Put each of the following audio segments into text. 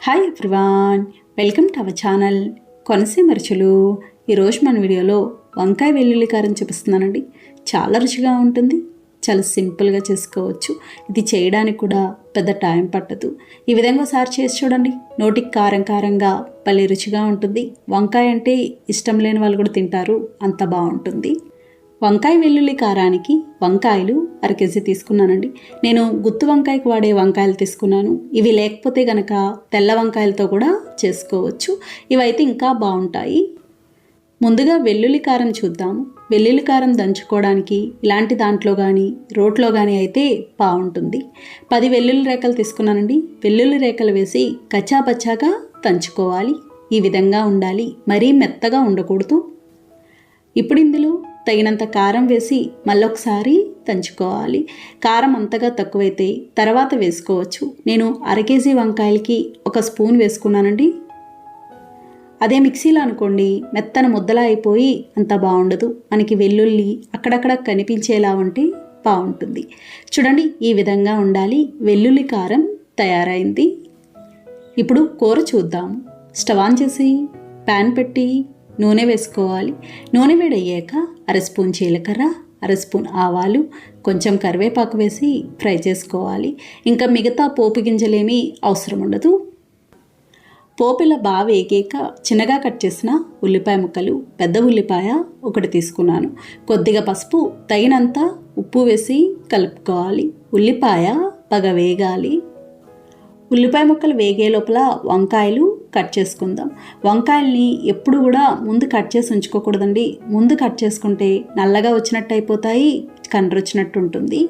Hi everyone, welcome to our channel Konaseema రుచులు. ఈరోజు మన వీడియోలో వంకాయ వెల్లుల్లి కారం చూపిస్తున్నానండి. చాలా రుచిగా ఉంటుంది, చాలా సింపుల్గా చేసుకోవచ్చు. ఇది చేయడానికి కూడా పెద్ద టైం పట్టదు. ఈ విధంగా ఒకసారి చేసి చూడండి, నోటికి కారం కారంగా భలే రుచిగా ఉంటుంది. వంకాయ అంటే ఇష్టం లేని వాళ్ళు కూడా తింటారు, అంత బాగుంటుంది. వంకాయ వెల్లుల్లి కారానికి వంకాయలు 1/2 కేజీ తీసుకున్నానండి. నేను గుత్తు వంకాయకు వాడే వంకాయలు తీసుకున్నాను. ఇవి లేకపోతే గనక తెల్ల వంకాయలతో కూడా చేసుకోవచ్చు. ఇవైతే ఇంకా బాగుంటాయి. ముందుగా వెల్లుల్లి కారం చూద్దాము. వెల్లుల్లి కారం దంచుకోవడానికి ఇలాంటి దాంట్లో కానీ రోట్లో కానీ అయితే బాగుంటుంది. 10 వెల్లుల్లి రేకలు తీసుకున్నానండి. వెల్లుల్లి రేకలు వేసి కచ్చాపచ్చాగా దంచుకోవాలి. ఈ విధంగా ఉండాలి, మరీ మెత్తగా ఉండకూడదు. ఇప్పుడు ఇందులో తగినంత కారం వేసి మళ్ళొకసారి దంచుకోవాలి. కారం అంతగా తక్కువైతే తర్వాత వేసుకోవచ్చు. నేను 1/2 కేజీ వంకాయలకి 1 స్పూన్ వేసుకున్నానండి. అదే మిక్సీలో అనుకోండి మెత్తన ముద్దలా అయిపోయి అంత బాగుండదు. మనకి వెల్లుల్లి అక్కడక్కడ కనిపించేలా ఉంటే బాగుంటుంది. చూడండి, ఈ విధంగా ఉండాలి. వెల్లుల్లి కారం తయారైంది. ఇప్పుడు కూర చూద్దాం. స్టవ్ ఆన్ చేసి ప్యాన్ పెట్టి నూనె వేసుకోవాలి. నూనె వేడయ్యాక 1/2 స్పూన్ జీలకర్ర, 1/2 స్పూన్ ఆవాలు, కొంచెం కరివేపాకు వేసి ఫ్రై చేసుకోవాలి. ఇంకా మిగతా పోపు గింజలేమీ అవసరం ఉండదు. పోపుల బాగా వేగాక చిన్నగా కట్ చేసిన ఉల్లిపాయ ముక్కలు, పెద్ద ఉల్లిపాయ 1 తీసుకున్నాను. కొద్దిగా పసుపు, తగినంత ఉప్పు వేసి కలుపుకోవాలి. ఉల్లిపాయ బాగా వేగాలి. ఉల్లిపాయ ముక్కలు వేగే లోపల వంకాయలు కట్ చేసుకుందాం. వంకాయల్ని ఎప్పుడు కూడా ముందు కట్ చేసి ఉంచుకోకూడదండి. ముందు కట్ చేసుకుంటే నల్లగా వచ్చినట్టు అయిపోతాయి, కండ్రొచ్చినట్టు ఉంటుంది.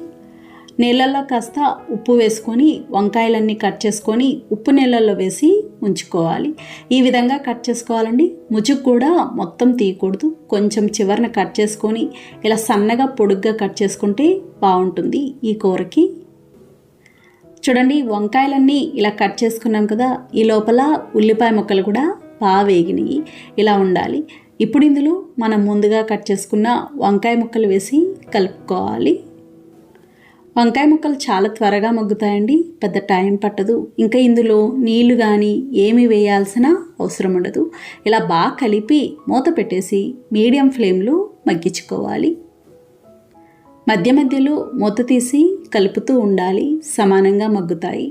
నీళ్ళల్లో కాస్త ఉప్పు వేసుకొని వంకాయలన్నీ కట్ చేసుకొని ఉప్పు నీళ్ళల్లో వేసి ఉంచుకోవాలి. ఈ విధంగా కట్ చేసుకోవాలండి. ముజుకు కూడా మొత్తం తీయకూడదు. కొంచెం చివరన కట్ చేసుకొని ఇలా సన్నగా పొడుగ్గా కట్ చేసుకుంటే బాగుంటుంది ఈ కూరకి. చూడండి, వంకాయలన్నీ ఇలా కట్ చేసుకున్నాం కదా, ఈ లోపల ఉల్లిపాయ ముక్కలు కూడా బాగా వేగినాయి. ఇలా ఉండాలి. ఇప్పుడు ఇందులో మనం ముందుగా కట్ చేసుకున్న వంకాయ ముక్కలు వేసి కలుపుకోవాలి. వంకాయ ముక్కలు చాలా త్వరగా మగ్గుతాయండి, పెద్ద టైం పట్టదు. ఇంకా ఇందులో నీళ్లు కానీ ఏమీ వేయాల్సిన అవసరం ఉండదు. ఇలా బాగా కలిపి మూత పెట్టేసి మీడియం ఫ్లేమ్లో మగ్గించుకోవాలి. మధ్య మధ్యలో మూత తీసి కలుపుతూ ఉండాలి, సమానంగా మగ్గుతాయి.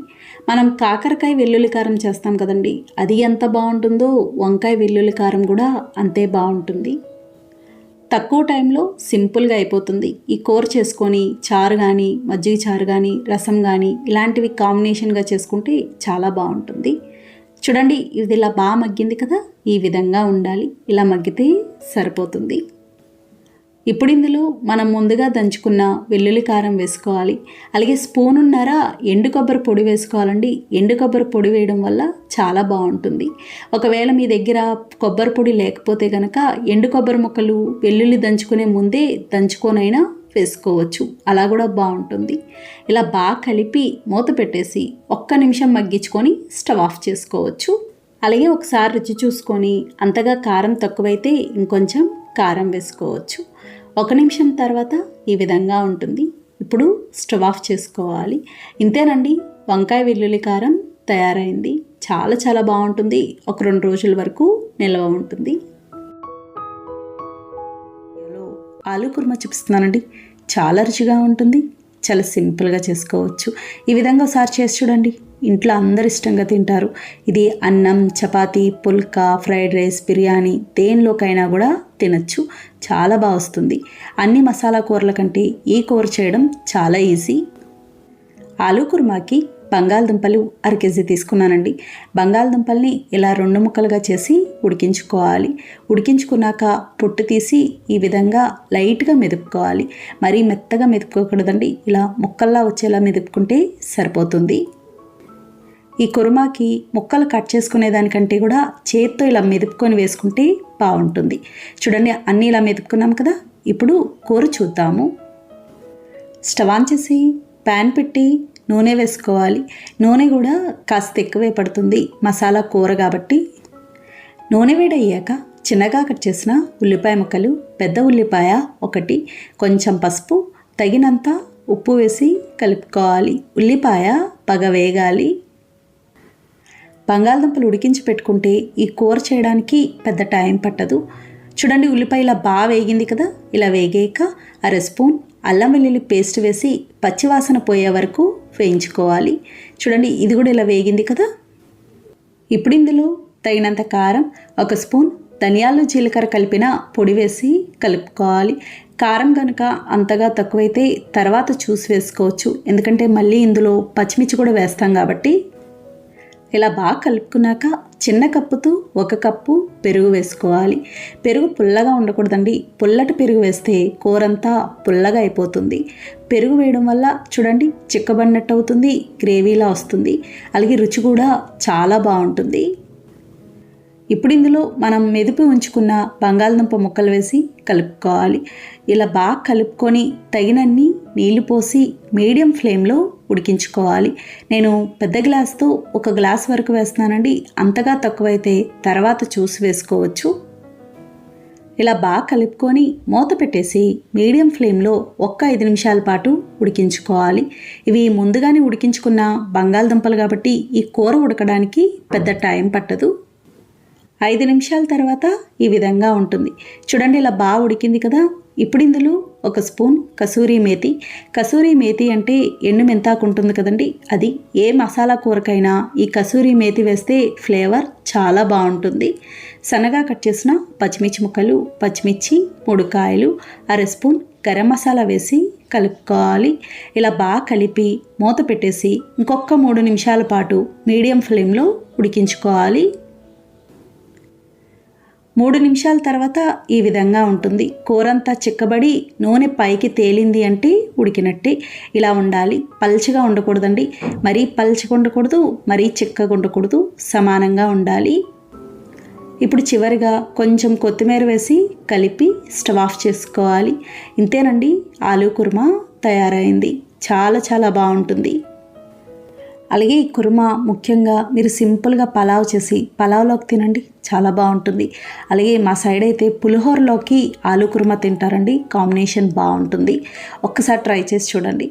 మనం కాకరకాయ వెల్లుల్లి కారం చేస్తాం కదండి, అది ఎంత బాగుంటుందో వంకాయ వెల్లుల్లి కారం కూడా అంతే బాగుంటుంది. తక్కువ టైంలో సింపుల్గా అయిపోతుంది. ఈ కూర చేసుకొని చారు కానీ, మజ్జిగ చారు కానీ, రసం కానీ ఇలాంటివి కాంబినేషన్గా చేసుకుంటే చాలా బాగుంటుంది. చూడండి, ఇది ఇలా బాగా మగ్గింది కదా, ఈ విధంగా ఉండాలి. ఇలా మగ్గితే సరిపోతుంది. ఇప్పుడు ఇందులో మనం ముందుగా దంచుకున్న వెల్లుల్లి కారం వేసుకోవాలి. అలాగే స్పూనున్నర ఎండు కొబ్బరి పొడి వేసుకోవాలండి. ఎండు కొబ్బరి పొడి వేయడం వల్ల చాలా బాగుంటుంది. ఒకవేళ మీ దగ్గర కొబ్బరి పొడి లేకపోతే కనుక ఎండు కొబ్బరి ముక్కలు వెల్లుల్లి దంచుకునే ముందే దంచుకొనైనా వేసుకోవచ్చు, అలా కూడా బాగుంటుంది. ఇలా బాగా కలిపి మూత పెట్టేసి 1 నిమిషం మగ్గించుకొని స్టవ్ ఆఫ్ చేసుకోవచ్చు. అలాగే ఒకసారి రుచి చూసుకొని అంతగా కారం తక్కువైతే ఇంకొంచెం కారం వేసుకోవచ్చు. 1 నిమిషం తర్వాత ఈ విధంగా ఉంటుంది. ఇప్పుడు స్టవ్ ఆఫ్ చేసుకోవాలి. ఇంతేనండి, వంకాయ వెల్లుల్లి కారం తయారైంది. చాలా చాలా బాగుంటుంది. 1-2 రోజుల వరకు నిల్వ ఉంటుంది. ఆలు కుర్మా చూపిస్తున్నానండి. చాలా రుచిగా ఉంటుంది, చాలా సింపుల్గా చేసుకోవచ్చు. ఈ విధంగా ఒకసారి చేసి చూడండి, ఇంట్లో అందరు ఇష్టంగా తింటారు. ఇది అన్నం, చపాతీ, పుల్కా, ఫ్రైడ్ రైస్, బిర్యానీ దేనిలోకైనా కూడా తినచ్చు. చాలా బాగా వస్తుంది. అన్ని మసాలా కూరల కంటే ఈ కూర చేయడం చాలా ఈజీ. ఆలు కుర్మాకి బంగాళదుంపలు 1/2 కేజీ తీసుకున్నానండి. బంగాళదుంపల్ని ఇలా 2 ముక్కలుగా చేసి ఉడికించుకోవాలి. ఉడికించుకున్నాక పొట్టు తీసి ఈ విధంగా లైట్గా మెదుపుకోవాలి. మరీ మెత్తగా మెదుపుకోకూడదండి, ఇలా ముక్కల్లా వచ్చేలా మెదుపుకుంటే సరిపోతుంది. ఈ కుర్మాకి ముక్కలు కట్ చేసుకునే దానికంటే కూడా చేత్తో ఇలా మెదుపుకొని వేసుకుంటే బాగుంటుంది. చూడండి, అన్నీ ఇలా మెదుపుకున్నాం కదా. ఇప్పుడు కూర చూద్దాము. స్టవ్ ఆన్ చేసి ప్యాన్ పెట్టి నూనె వేసుకోవాలి. నూనె కూడా కాస్త ఎక్కువే పడుతుంది, మసాలా కూర కాబట్టి. నూనె వేడయ్యాక చిన్నగా కట్ చేసిన ఉల్లిపాయ ముక్కలు, పెద్ద ఉల్లిపాయ 1, కొంచెం పసుపు, తగినంత ఉప్పు వేసి కలుపుకోవాలి. ఉల్లిపాయ బాగా వేగాలి. బంగాళదుంపలు ఉడికించి పెట్టుకుంటే ఈ కూర చేయడానికి పెద్ద టైం పట్టదు. చూడండి, ఉల్లిపాయ ఇలా బాగా వేగింది కదా. ఇలా వేగాక అర స్పూన్ అల్లం వెల్లుల్లి పేస్ట్ వేసి పచ్చివాసన పోయే వరకు వేయించుకోవాలి. చూడండి, ఇది కూడా ఇలా వేగింది కదా. ఇప్పుడు ఇందులో తగినంత కారం, ఒక స్పూన్ ధనియాలు జీలకర్ర కలిపిన పొడి వేసి కలుపుకోవాలి. కారం కనుక అంతగా తక్కువైతే తర్వాత చూసి వేసుకోవచ్చు, ఎందుకంటే మళ్ళీ ఇందులో పచ్చిమిర్చి కూడా వేస్తాం కాబట్టి. ఇలా బాగా కలుపుకున్నాక చిన్న కప్పుతో 1 కప్పు పెరుగు వేసుకోవాలి. పెరుగు పుల్లగా ఉండకూడదండి. పుల్లటి పెరుగు వేస్తే కూరంతా పుల్లగా అయిపోతుంది. పెరుగు వేయడం వల్ల చూడండి చిక్కబడినట్టు అవుతుంది, గ్రేవీలా వస్తుంది, అలాగే రుచి కూడా చాలా బాగుంటుంది. ఇప్పుడు ఇందులో మనం మెదిపి ఉంచుకున్న బంగాళదుంప ముక్కలు వేసి కలుపుకోవాలి. ఇలా బాగా కలుపుకొని తగినన్ని నీళ్లు పోసి మీడియం ఫ్లేమ్లో ఉడికించుకోవాలి. నేను పెద్ద గ్లాస్తో 1 గ్లాస్ వరకు వేస్తున్నానండి. అంతగా తక్కువైతే తర్వాత చూసి వేసుకోవచ్చు. ఇలా బాగా కలుపుకొని మూత పెట్టేసి మీడియం ఫ్లేమ్లో 5 నిమిషాల పాటు ఉడికించుకోవాలి. ఇవి ముందుగానే ఉడికించుకున్న బంగాళదుంపలు కాబట్టి ఈ కూర ఉడకడానికి పెద్ద టైం పట్టదు. 5 నిమిషాల తర్వాత ఈ విధంగా ఉంటుంది. చూడండి, ఇలా బాగా ఉడికింది కదా. ఇప్పుడు ఇందులో 1 స్పూన్ కసూరి మేతి. కసూరి మేతి అంటే ఎండు మెంతాకు ఉంటుంది కదండి, అది. ఏ మసాలా కూరకైనా ఈ కసూరి మేతి వేస్తే ఫ్లేవర్ చాలా బాగుంటుంది. సన్నగా కట్ చేసిన పచ్చిమిర్చి ముక్కలు, పచ్చిమిర్చి 3 కాయలు, అర స్పూన్ గరం మసాలా వేసి కలుపుకోవాలి. ఇలా బాగా కలిపి మూత పెట్టేసి ఇంకొక 3 నిమిషాల పాటు మీడియం ఫ్లేమ్లో ఉడికించుకోవాలి. 3 నిమిషాల తర్వాత ఈ విధంగా ఉంటుంది. కూరంతా చిక్కబడి నూనె పైకి తేలింది అంటే ఉడికినట్టే. ఇలా ఉండాలి. పల్చగా ఉండకూడదండి, మరీ పల్చగా ఉండకూడదు, మరీ చిక్కగా ఉండకూడదు, సమానంగా ఉండాలి. ఇప్పుడు చివరిగా కొంచెం కొత్తిమీర వేసి కలిపి స్టవ్ ఆఫ్ చేసుకోవాలి. ఇంతేనండి, ఆలూ కుర్మా తయారైంది. చాలా చాలా బాగుంటుంది. అలాగే ఈ కుర్మా ముఖ్యంగా మీరు సింపుల్గా పలావ్ చేసి పలావ్లోకి తినండి, చాలా బాగుంటుంది. అలాగే మా సైడ్ అయితే పులిహోరలోకి ఆలూ కుర్మా తింటారండి, కాంబినేషన్ బాగుంటుంది. ఒక్కసారి ట్రై చేసి చూడండి.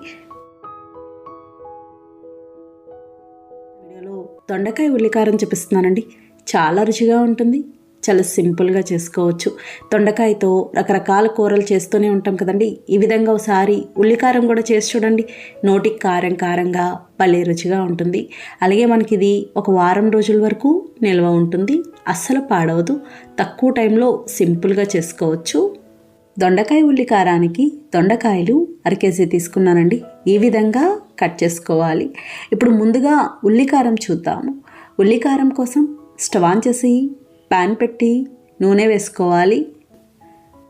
వీడియోలో దొండకాయ ఉల్లికారం చూపిస్తున్నానండి. చాలా రుచిగా ఉంటుంది, చాలా సింపుల్గా చేసుకోవచ్చు. దొండకాయతో రకరకాల కూరలు చేస్తూనే ఉంటాం కదండి. ఈ విధంగా ఒకసారి ఉల్లికారం కూడా చేసి చూడండి. నోటికి కారం కారంగా భలే రుచిగా ఉంటుంది. అలాగే మనకి ఇది 1 వారం రోజుల వరకు నిల్వ ఉంటుంది, అస్సలు పాడవదు. తక్కువ టైంలో సింపుల్గా చేసుకోవచ్చు. దొండకాయ ఉల్లికారానికి దొండకాయలు 1 కేజీ తీసుకున్నానండి. ఈ విధంగా కట్ చేసుకోవాలి. ఇప్పుడు ముందుగా ఉల్లికారం చూద్దాము. ఉల్లికారం కోసం స్టవ్ ఆన్ చేసి పాన్ పెట్టి నూనె వేసుకోవాలి.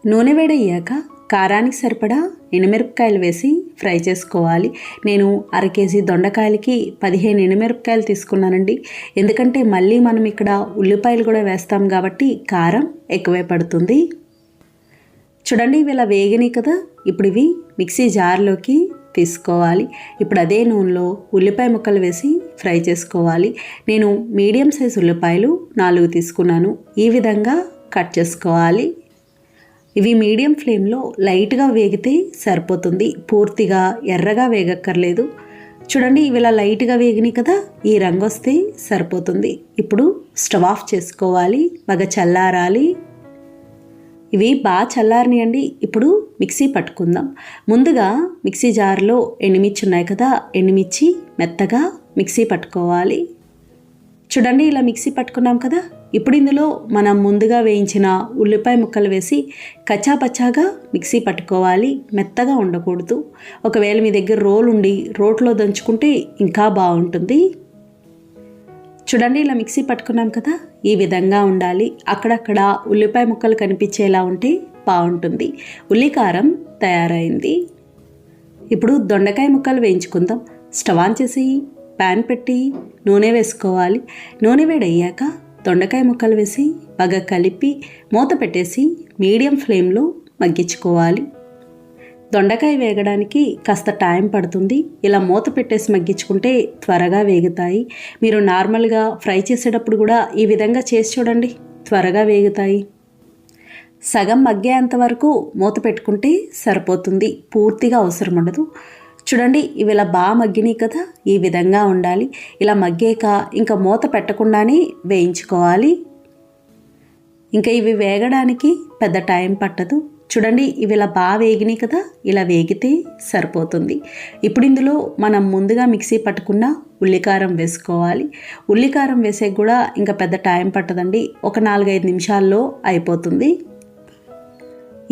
నూనె వేడయ్యాక కారానికి సరిపడా ఎండుమిరపకాయలు వేసి ఫ్రై చేసుకోవాలి. నేను 1 కేజీ దొండకాయలకి 15 ఎండుమిరపకాయలు తీసుకున్నానండి. ఎందుకంటే మళ్ళీ మనం ఇక్కడ ఉల్లిపాయలు కూడా వేస్తాం కాబట్టి కారం ఎక్కువే పడుతుంది. చూడండి, ఇవి ఇలా వేగినాయి కదా. ఇప్పుడు ఇవి మిక్సీ జార్లోకి తీసుకోవాలి. ఇప్పుడు అదే నూనెలో ఉల్లిపాయ ముక్కలు వేసి ఫ్రై చేసుకోవాలి. నేను మీడియం సైజ్ ఉల్లిపాయలు 4 తీసుకున్నాను. ఈ విధంగా కట్ చేసుకోవాలి. ఇవి మీడియం ఫ్లేమ్లో లైట్గా వేగితే సరిపోతుంది, పూర్తిగా ఎర్రగా వేగక్కర్లేదు. చూడండి, ఇవి ఇలా లైట్గా వేగినాయి కదా, ఈ రంగు వస్తే సరిపోతుంది. ఇప్పుడు స్టవ్ ఆఫ్ చేసుకోవాలి, బాగా చల్లారాలి. ఇవి బాగా చల్లారనియండి. ఇప్పుడు మిక్సీ పట్టుకుందాం. ముందుగా మిక్సీ జార్లో ఎండుమిర్చి ఉన్నాయి కదా, ఎండుమిర్చి మెత్తగా మిక్సీ పట్టుకోవాలి. చూడండి, ఇలా మిక్సీ పట్టుకున్నాం కదా. ఇప్పుడు ఇందులో మనం ముందుగా వేయించిన ఉల్లిపాయ ముక్కలు వేసి కచ్చాపచ్చాగా మిక్సీ పట్టుకోవాలి, మెత్తగా ఉండకూడదు. ఒకవేళ మీ దగ్గర రోల్ ఉండి రోట్లో దంచుకుంటే ఇంకా బాగుంటుంది. చూడండి, ఇలా మిక్సీ పట్టుకున్నాం కదా, ఈ విధంగా ఉండాలి. అక్కడక్కడ ఉల్లిపాయ ముక్కలు కనిపించేలా ఉంటే బాగుంటుంది. ఉల్లికారం తయారైంది. ఇప్పుడు దొండకాయ ముక్కలు వేయించుకుందాం. స్టవ్ ఆన్ చేసి పాన్ పెట్టి నూనె వేసుకోవాలి. నూనె వేడయ్యాక దొండకాయ ముక్కలు వేసి బాగా కలిపి మూత పెట్టేసి మీడియం ఫ్లేమ్లో మగ్గించుకోవాలి. దొండకాయ వేగడానికి కాస్త టైం పడుతుంది. ఇలా మూత పెట్టేసి మగ్గించుకుంటే త్వరగా వేగుతాయి. మీరు నార్మల్గా ఫ్రై చేసేటప్పుడు కూడా ఈ విధంగా చేసి చూడండి, త్వరగా వేగుతాయి. సగం మగ్గేంత వరకు మూత పెట్టుకుంటే సరిపోతుంది, పూర్తిగా అవసరం ఉండదు. చూడండి ఇవి ఇలా బాగా మగ్గినాయి కదా, ఈ విధంగా ఉండాలి. ఇలా మగ్గాక ఇంకా మూత పెట్టకుండానే వేయించుకోవాలి. ఇంకా ఇవి వేగడానికి పెద్ద టైం పట్టదు. చూడండి ఇవి ఇలా బాగా వేగినాయి కదా, ఇలా వేగితే సరిపోతుంది. ఇప్పుడు ఇందులో మనం ముందుగా మిక్సీ పట్టుకున్న ఉల్లికారం వేసుకోవాలి. ఉల్లికారం వేసే కూడా ఇంకా పెద్ద టైం పట్టదండి, ఒక 4-5 నిమిషాల్లో అయిపోతుంది.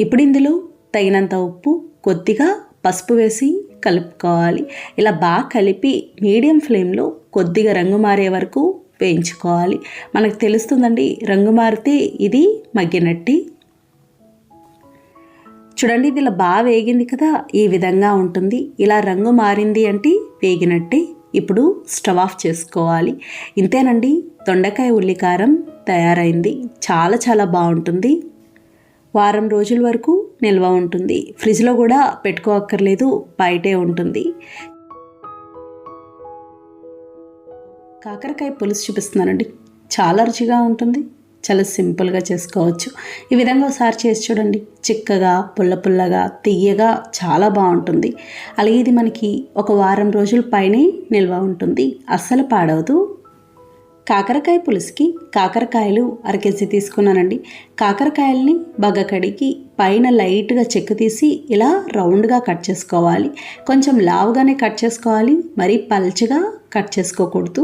ఇప్పుడు ఇందులో తగినంత ఉప్పు, కొద్దిగా పసుపు వేసి కలుపుకోవాలి. ఇలా బాగా కలిపి మీడియం ఫ్లేమ్లో కొద్దిగా రంగు మారే వరకు వేయించుకోవాలి. మనకు తెలుస్తుందండి, రంగు మారితే ఇది మగ్గినట్టి. చూడండి ఇది ఇలా బాగా వేగింది కదా, ఈ విధంగా ఉంటుంది. ఇలా రంగు మారింది అంటే వేగినట్టే. ఇప్పుడు స్టవ్ ఆఫ్ చేసుకోవాలి. ఇంతేనండి, దొండకాయ ఉల్లికారం తయారైంది. చాలా చాలా బాగుంటుంది. వారం రోజుల వరకు నిల్వ ఉంటుంది. ఫ్రిడ్జ్లో కూడా పెట్టుకోక్కర్లేదు, బయటే ఉంటుంది. కాకరకాయ పులుసు చూపిస్తున్నానండి, చాలా రుచిగా ఉంటుంది. చాలా సింపుల్గా చేసుకోవచ్చు. ఈ విధంగా ఒకసారి చేసి చూడండి. చిక్కగా, పుల్ల పుల్లగా, తియ్యగా చాలా బాగుంటుంది. అలాగే ఇది మనకి ఒక వారం రోజుల పైనే నిల్వ ఉంటుంది, అస్సలు పాడవదు. కాకరకాయ పులుసుకి కాకరకాయలు 1 కేజీ తీసుకున్నానండి. కాకరకాయల్ని బాగా కడిగి పైన లైట్గా చెక్కు తీసి ఇలా రౌండ్గా కట్ చేసుకోవాలి. కొంచెం లావుగానే కట్ చేసుకోవాలి, మరీ పల్చగా కట్ చేసుకోకూడదు.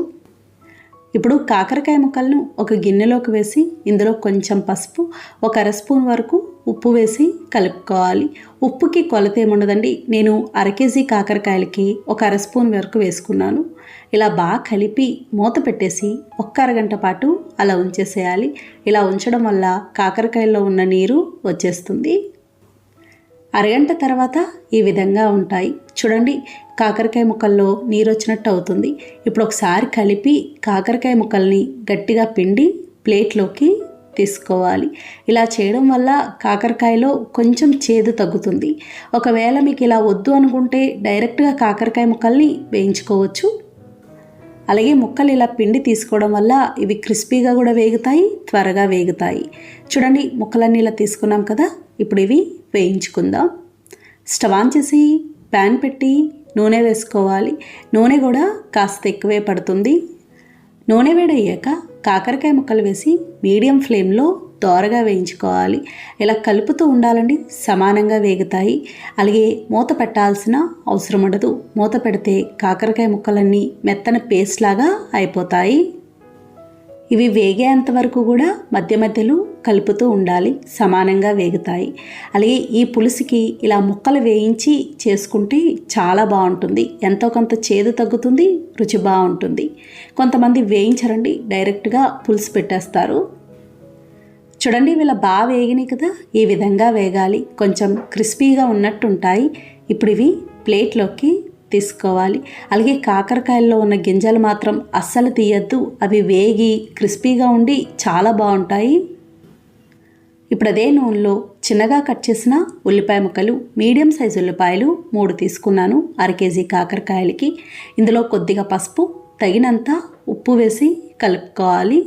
ఇప్పుడు కాకరకాయ ముక్కలను ఒక గిన్నెలోకి వేసి ఇందులో కొంచెం పసుపు, ఒక 1/2 స్పూన్ వరకు ఉప్పు వేసి కలుపుకోవాలి. ఉప్పుకి కొలత ఏముండదండి, నేను 1 కేజీ కాకరకాయలకి ఒక 1/2 స్పూన్ వరకు వేసుకున్నాను. ఇలా బాగా కలిపి మూత పెట్టేసి ఒక్క అరగంట పాటు అలా ఉంచేసేయాలి. ఇలా ఉంచడం వల్ల కాకరకాయల్లో ఉన్న నీరు వచ్చేస్తుంది. అరగంట తర్వాత ఈ విధంగా ఉంటాయి. చూడండి కాకరకాయ ముక్కల్లో నీరు వచ్చినట్టు అవుతుంది. ఇప్పుడు ఒకసారి కలిపి కాకరకాయ ముక్కల్ని గట్టిగా పిండి ప్లేట్లోకి తీసుకోవాలి. ఇలా చేయడం వల్ల కాకరకాయలో కొంచెం చేదు తగ్గుతుంది. ఒకవేళ మీకు ఇలా వద్దు అనుకుంటే డైరెక్ట్గా కాకరకాయ ముక్కల్ని వేయించుకోవచ్చు. అలాగే ముక్కలు ఇలా పిండి తీసుకోవడం వల్ల ఇవి క్రిస్పీగా కూడా వేగుతాయి, త్వరగా వేగుతాయి. చూడండి ముక్కలన్నీ ఇలా తీసుకున్నాం కదా, ఇప్పుడు ఇవి వేయించుకుందాం. స్టవ్ ఆన్ చేసి ప్యాన్ పెట్టి నూనె వేసుకోవాలి. నూనె కూడా కాస్త ఎక్కువే పడుతుంది. నూనె వేడయ్యాక కాకరకాయ ముక్కలు వేసి మీడియం ఫ్లేమ్లో దోరగా వేయించుకోవాలి. ఇలా కలుపుతూ ఉండాలండి, సమానంగా వేగుతాయి. అలాగే మూత పెట్టాల్సిన అవసరం ఉండదు. మూత పెడితే కాకరకాయ ముక్కలన్నీ మెత్తన పేస్ట్ లాగా అయిపోతాయి. ఇవి వేగేంత వరకు కూడా మధ్య మధ్యలో కలుపుతూ ఉండాలి, సమానంగా వేగుతాయి. అలాగే ఈ పులుసుకి ఇలా ముక్కలు వేయించి చేసుకుంటే చాలా బాగుంటుంది. ఎంతో కొంత చేదు తగ్గుతుంది, రుచి బాగుంటుంది. కొంతమంది వేయించరండి, డైరెక్ట్గా పులుసు పెట్టేస్తారు. చూడండి ఇవి ఇలా బాగా వేగినాయి కదా, ఈ విధంగా వేగాలి. కొంచెం క్రిస్పీగా ఉన్నట్టు ఉంటాయి. ఇప్పుడు ఇవి ప్లేట్లోకి తీసుకోవాలి. అలాగే కాకరకాయల్లో ఉన్న గింజలు మాత్రం అస్సలు తీయద్దు, అవి వేగి క్రిస్పీగా ఉండి చాలా బాగుంటాయి. ఇప్పుడు అదే నూనెలో చిన్నగా కట్ చేసిన ఉల్లిపాయ ముక్కలు, మీడియం సైజు ఉల్లిపాయలు 3 తీసుకున్నాను 1/2 కేజీ కాకరకాయలకి. ఇందులో కొద్దిగా పసుపు, తగినంత ఉప్పు వేసి కలుపుకోవాలి.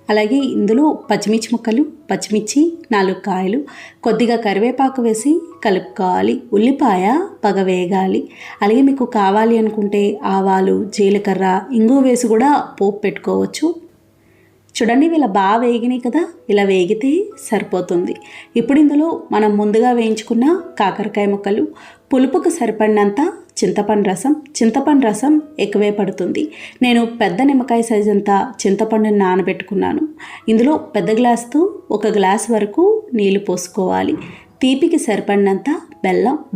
అలాగే ఇందులో పచ్చిమిర్చి ముక్కలు, పచ్చిమిర్చి 4 కాయలు, కొద్దిగా కరివేపాకు వేసి కలుపుకోవాలి. ఉల్లిపాయ బాగా వేగాలి. అలాగే మీకు కావాలి అనుకుంటే ఆవాలు, జీలకర్ర, ఇంగు వేసి కూడా పోపు పెట్టుకోవచ్చు. చూడండి ఇలా బాగా వేగినాయి కదా, ఇలా వేగితే సరిపోతుంది. ఇప్పుడు ఇందులో మనం ముందుగా వేయించుకున్న కాకరకాయ ముక్కలు, పులుపుకు సరిపడినంత చింతపండు రసం ఎక్కువే పడుతుంది. నేను పెద్ద నిమ్మకాయ సైజు అంత చింతపండుని నానబెట్టుకున్నాను. ఇందులో పెద్ద గ్లాసుతో 1 గ్లాస్ వరకు నీళ్లు పోసుకోవాలి. తీపికి సరిపడినంత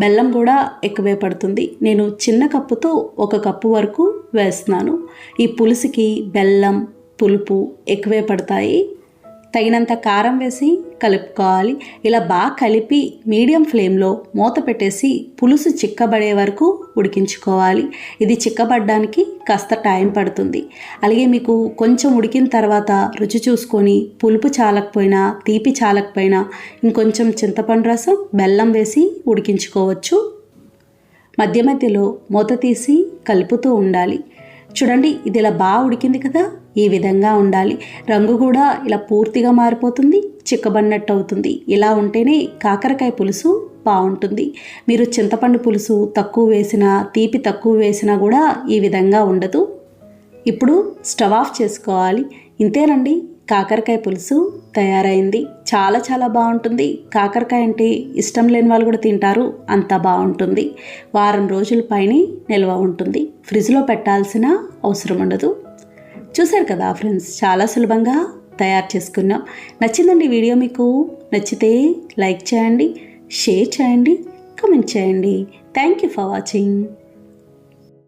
బెల్లం కూడా ఎక్కువే పడుతుంది. నేను చిన్న కప్పుతో 1 కప్పు వరకు వేస్తున్నాను. ఈ పులుసుకి బెల్లం, పులుపు ఎక్కువే పడతాయి. తగినంత కారం వేసి కలుపుకోవాలి. ఇలా బాగా కలిపి మీడియం ఫ్లేమ్లో మూత పెట్టేసి పులుసు చిక్కబడే వరకు ఉడికించుకోవాలి. ఇది చిక్కబడడానికి కాస్త టైం పడుతుంది. అలాగే మీకు కొంచెం ఉడికిన తర్వాత రుచి చూసుకొని పులుపు చాలకపోయినా, తీపి చాలకపోయినా ఇంకొంచెం చింతపండు రసం, బెల్లం వేసి ఉడికించుకోవచ్చు. మధ్య మధ్యలో మూత తీసి కలుపుతూ ఉండాలి. చూడండి, ఇది ఇలా బాగా ఉడికింది కదా, ఈ విధంగా ఉండాలి. రంగు కూడా ఇలా పూర్తిగా మారిపోతుంది, చిక్కబడినట్టు అవుతుంది. ఇలా ఉంటేనే కాకరకాయ పులుసు బాగుంటుంది. మీరు చింతపండు పులుసు తక్కువ వేసినా, తీపి తక్కువ వేసినా కూడా ఈ విధంగా ఉండదు. ఇప్పుడు స్టవ్ ఆఫ్ చేసుకోవాలి. ఇంతేనండి, కాకరకాయ పులుసు తయారైంది. చాలా చాలా బాగుంటుంది. కాకరకాయ అంటే ఇష్టం లేని వాళ్ళు కూడా తింటారు, అంత బాగుంటుంది. వారం రోజుల పైన నిల్వ ఉంటుంది. ఫ్రిడ్జ్లో పెట్టాల్సిన అవసరం ఉండదు. చూశారు కదా ఫ్రెండ్స్, చాలా సులభంగా తయారు చేసుకున్నాం. నచ్చిందండి వీడియో? మీకు నచ్చితే లైక్ చేయండి, షేర్ చేయండి, కామెంట్ చేయండి. Thank you for watching.